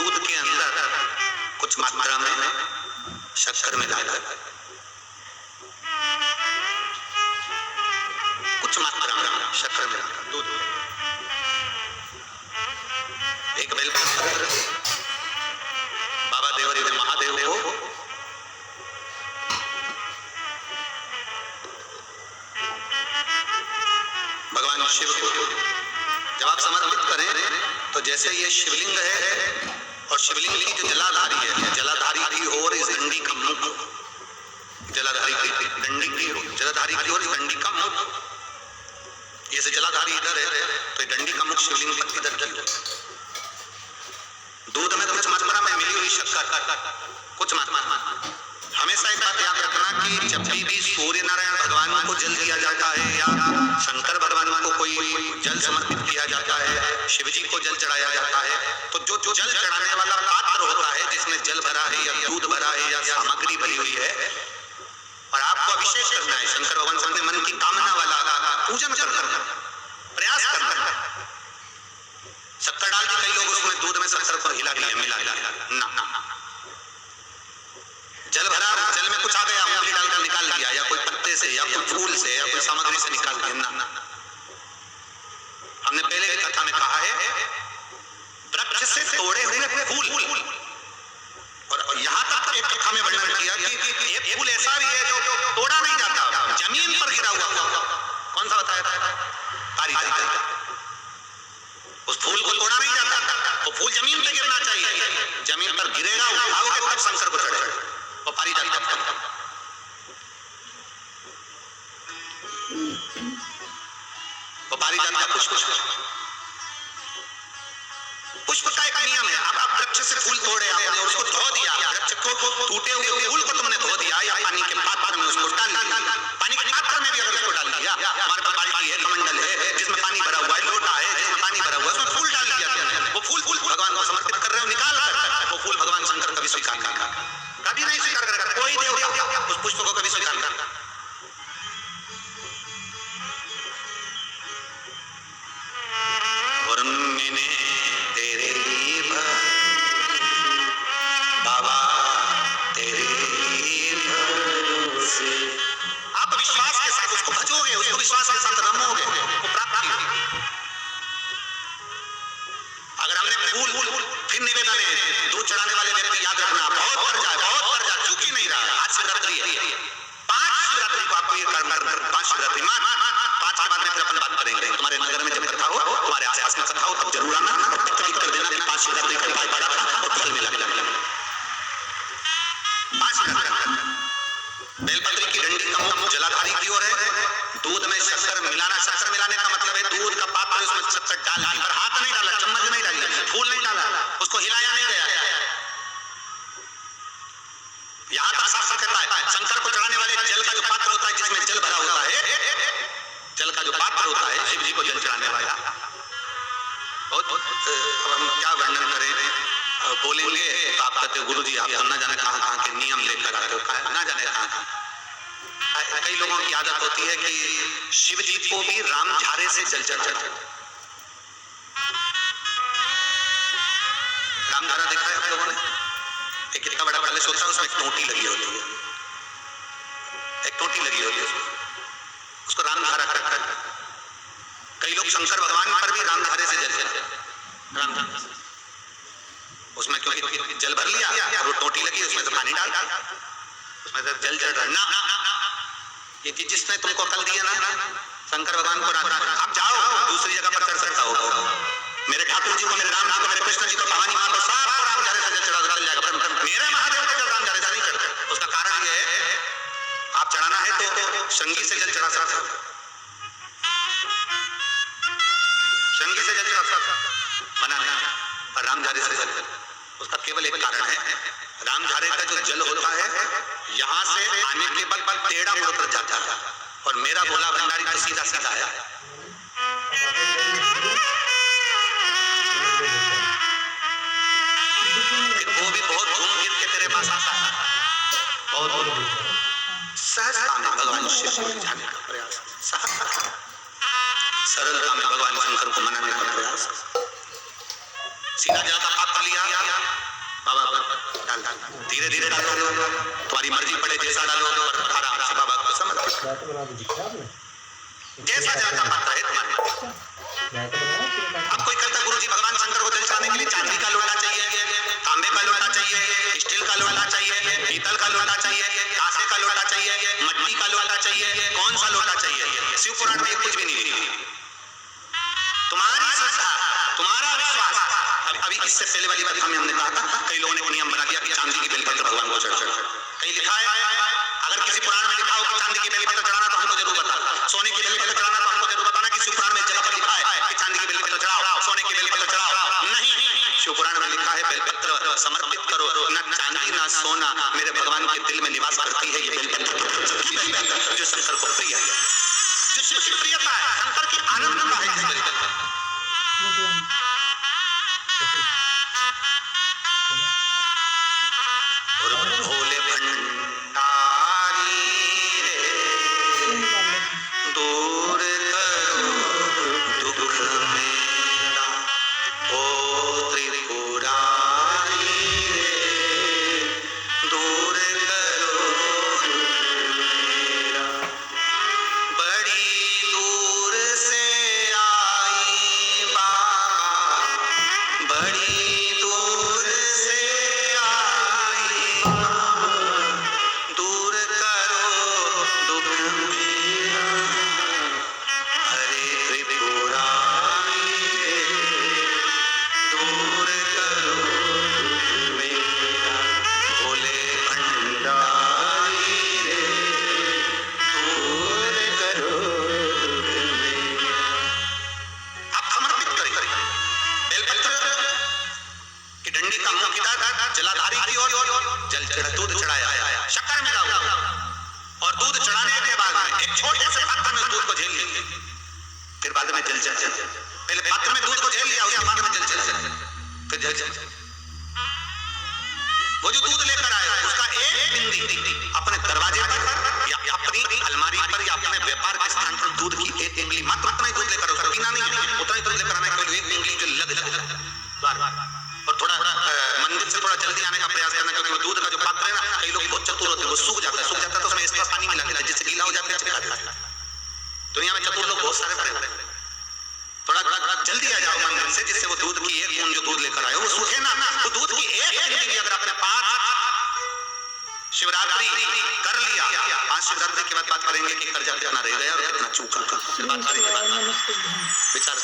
दूध के अंदर कुछ मात्रा में शक्कर मिलाकर, कुछ मात्रा में शक्कर मिलाकर दूध, एक बेलपत्र बाबा देवरी महादेव को भगवान शिव को जब आप समर्पित करें तो जैसे ये शिवलिंग है और शिवलिंग की जो जलाधारी है, जलाधारी की ओर इस डंडी का मुख, जलाधारी की डंडी की जलाधारी की ओर इस डंडी का मुख, ये से जलाधारी इधर है तो डंडी का मुख शिवलिंग पर इधर की। दूध में कुछ मात्रा में मिली हुई शक्कर, कुछ मात्रा। हमेशा एक बात याद रखना कि जब भी सूर्य नारायण भगवान को जल दिया जाता है या शंकर भगवान को कोई जल समर्पित किया जाता है, शिव जी को जल चढ़ाया जाता है, तो जो जल चढ़ाने वाला पात्र होता है जिसमें जल भरा है या दूध भरा है या सामग्री भरी हुई है, और आपको अभिषेक करना है शंकर भगवान से, मन की कामना वाला पूजन करना, प्रयास करना। शक्कर डाल के कई लोग उसमें दूध में शक्कर को हिला दिया, मिला दिया ना, जल भरा, जल में कुछ आ गया, उंगली डालकर निकाल दिया, या कोई पत्ते से या कोई फूल से या कोई सामग्री से निकाल दिया ना। हमने पहले की कथा में कहा है वृक्ष से तोड़े हुए फूल, और यहाँ तक एक कथा में वर्णन किया कि एक फूल ऐसा भी है जो तोड़ा नहीं जाता, जमीन पर गिरा हुआ। कौन सा बताया? पारिजात। उस फूल को तोड़ा नहीं जाता, वो फूल जमीन पे गिरना चाहिए, जमीन पर गिरेगा, उठाओगे तब शंकर को चढ़ेगा। वो पारिजात का पुष्प का एक नियम है। अब आप वृक्ष से फूल तोड़े आपने और उसको धो दिया, वृक्ष को टूटे हुए फूल को तुमने धो दिया या पानी के पात्र में उसको डाल दिया, पानी के पात्र में भी अगर उसको डाल दिया, हमारे पास बाल्टी है, कमंडल है जिसमें पानी भरा हुआ है, लोटा है जिसमें पानी भरा हुआ है, उसमें फूल डाल दिया, वो फूल भगवान को समर्पित कर रहे हो, निकाल कर वो फूल भगवान शंकर कभी स्वीकार कभी नहीं स्वीकार करेगा, कोई देवता उस पुष्प को कभी स्वीकार नहीं करता। और मैंने तेरे बाबा तेरे भरोसे, आप विश्वास के साथ उसको भजोगे, उसको विश्वास के साथ रमोगे, वो प्राप्ति होगी। अगर हमने फूल फिर निवेदन है, दूध चढ़ाने वाले व्यक्ति याद रखना, बहुत बढ़ जाए, चूकी नहीं रहा। आज शिवरात्रि है, 5 शिवरात्रि को आपको ये करना, 5 शिवरात्रि 5 के बाद में फिर अपन बात करेंगे। तुम्हारे नगर में जब कथा हो, तुम्हारे आसपास में कथा हो, तब जरूर आना और तब तक कर देना कि 5 शिवरात्रि का उपाय पड़ा था और फसल मिला। 5 शिवरात्रि बेलपत्री की डंडी का मुख जलाधारी की ओर है, दूध में शक्कर मिलाना, शक्कर मिलाने का मतलब है दूध का पात्र उसमें शक्कर डाल दी, पर हाथ नहीं डाला, चम्मच नहीं डाली, फूल नहीं डाला, उसको हिलाया नहीं गया। यहाँ का शास्त्र कहता है शंकर को चढ़ाने वाले जल का जो पात्र होता है जिसमें जल भरा होता है, जल का जो पात्र होता है शिव जी को जल चढ़ाने वाला, बहुत अब हम क्या वर्णन करें, बोलेंगे तो आप कहते गुरु जी आप तो ना जाने कहाँ के नियम लेकर आते हो, ना जाने कहाँ। कई लोगों की आदत होती है कि शिव जी को भी राम झारे से जल चढ़ाते। राम झारा देखा है आप लोगों ने? एक कितना बड़ा कलश होता है, उसमें एक टोटी लगी होती है, एक टोटी लगी होती है, उसको राम धारा कहते हैं। कई लोग शंकर भगवान पर भी राम धारे से जल चढ़ाते, उसमें क्योंकि जल भर लिया और वो टोटी लगी, उसमें से पानी डाल, उसमें से जल चढ़ रहा। ये जिसने तुमको अकल दी है ना, शंकर भगवान को आप जाओ दूसरी जगह पर कर सकता हो, मेरे ठाकुर जी को, मेरे राम जी को, मेरे कृष्ण जी को, भवानी मां को सबको राम झारे से जल चढ़ा जाएगा, पर मेरे महादेव को जल राम झारे से नहीं चढ़ते। उसका कारण ये है आप चढ़ाना है तो शंगी से जल चढ़ा सकते हो, शंगी से जल चढ़ा सकते मना नहीं, पर राम झारे से जल, उसका केवल एक कारण है, राम झारे का जो जल होता है यहाँ से आने के बाद टेढ़ा मुड़कर जाता है, और मेरा बोला भंडारी तो सीधा सीधा है। वो भी बहुत घूम फिर के तेरे पास आता है, बहुत सहजता में भगवान शिव को जाने का प्रयास, सरलता में भगवान शंकर को मनाने का प्रयास, सीधा जल का पात्र लिया, बाबा पर डाल, धीरे धीरे डालो, तुम्हारी मर्जी पड़े जैसा डालो, पर आराम से बाबा को समर्पित। जैसा जल का पात्र है तुम्हारे। अब कोई कहता गुरुजी भगवान शंकर को जल चढ़ाने के लिए चांदी का लोटा चाहिए, तांबे का लोटा चाहिए, स्टील का लोटा चाहिए, पीतल का लोटा चाहिए, कांसे का लोटा चाहिए, मिट्टी का लोटा चाहिए, कौन सा लोटा चाहिए? शिव पुराण में कुछ भी नहीं। तुम्हारी श्रद्धा, तुम्हारा विश्वास। अभी इससे पहले वाली बात हमने कहा था, कई लोगों ने नियम बना दिया कि चांदी की बेलपत्र भगवान को चढ़ाना। कहीं लिखा है? अगर किसी पुराण में लिखा हो कि चांदी की बेलपत्र चढ़ाना तो हमको जरूर बताना, सोने की बेलपत्र चढ़ाना तो हमको जरूर बताना कि शिव पुराण में जगह पर लिखा है कि चांदी की बेलपत्र चढ़ाओ, सोने की बेलपत्र चढ़ाओ। नहीं, शिव पुराण में लिखा है बेलपत्र समर्पित करो, न चांदी ना सोना, मेरे भगवान के दिल में निवास करती है ये बेलपत्र, जो शंकर को प्रिय है, जो शिव की प्रियता है, शंकर की आनंदता है इस बेलपत्र। और भोले भंडारी रे, दूर करो दुख मेरा, ओ त्रिपुरारी रे, दूर करो दुख मेरा। बड़ी दूर से आई बाबा, बड़ी दूर से आई बाबा, दूर करो दुख मेरा, हरे त्रिपुरारी रे, दूर करो दुख मेरा, भोले भंडारी रे, दूर करो दुख मेरा। अब समर्पित करें बेलपत्र की डंडी का मुंह किधर, जलाधारी की ओर, जल चढ़ा, दूध चढ़ाया, शक्कर मिला और दूध चढ़ाने के बाद में एक छोटे से पात्र में दूध को झेल लिया, फिर बाद में जल चढ़ा। पहले पात्र में दूध को झेल लिया, उसके बाद में जल चढ़ा, फिर जल चढ़ा। वो जो दूध लेकर आए उसका एक बिंदी अपने दरवाजे पर या अपनी अलमारी पर या अपने व्यापार के स्थान पर दूध की एक उंगली, मात्र उतना ही दूध लेकर, उसका पीना नहीं है, उतना ही दूध लेकर आना है, एक उंगली जो लग और थोड़ा मंदिर से थोड़ा जल्दी आने का प्रयास करना, क्योंकि वो दूध का जो पात्र है ना, कई लोग बहुत चतुर होते हैं, वो सूख जाता है तो उसमें एक्स्ट्रा पानी मिला देते हैं, जिससे गीला हो जाता है, चिपका देते हैं। दुनिया में चतुर लोग बहुत सारे पड़े हुए हैं। थोड़ा जल्दी आ जाओ मंदिर से, जिससे वो दूध की एक बूंद जो दूध लेकर आए वो सूखे ना, तो दूध की एक बूंद भी अगर अपने पास शिवरात्रि कर लिया, आज शिवरात्रि के बाद बात करेंगे कि कर्जा कितना रह गया और कितना चूका, फिर बात करेंगे, विचार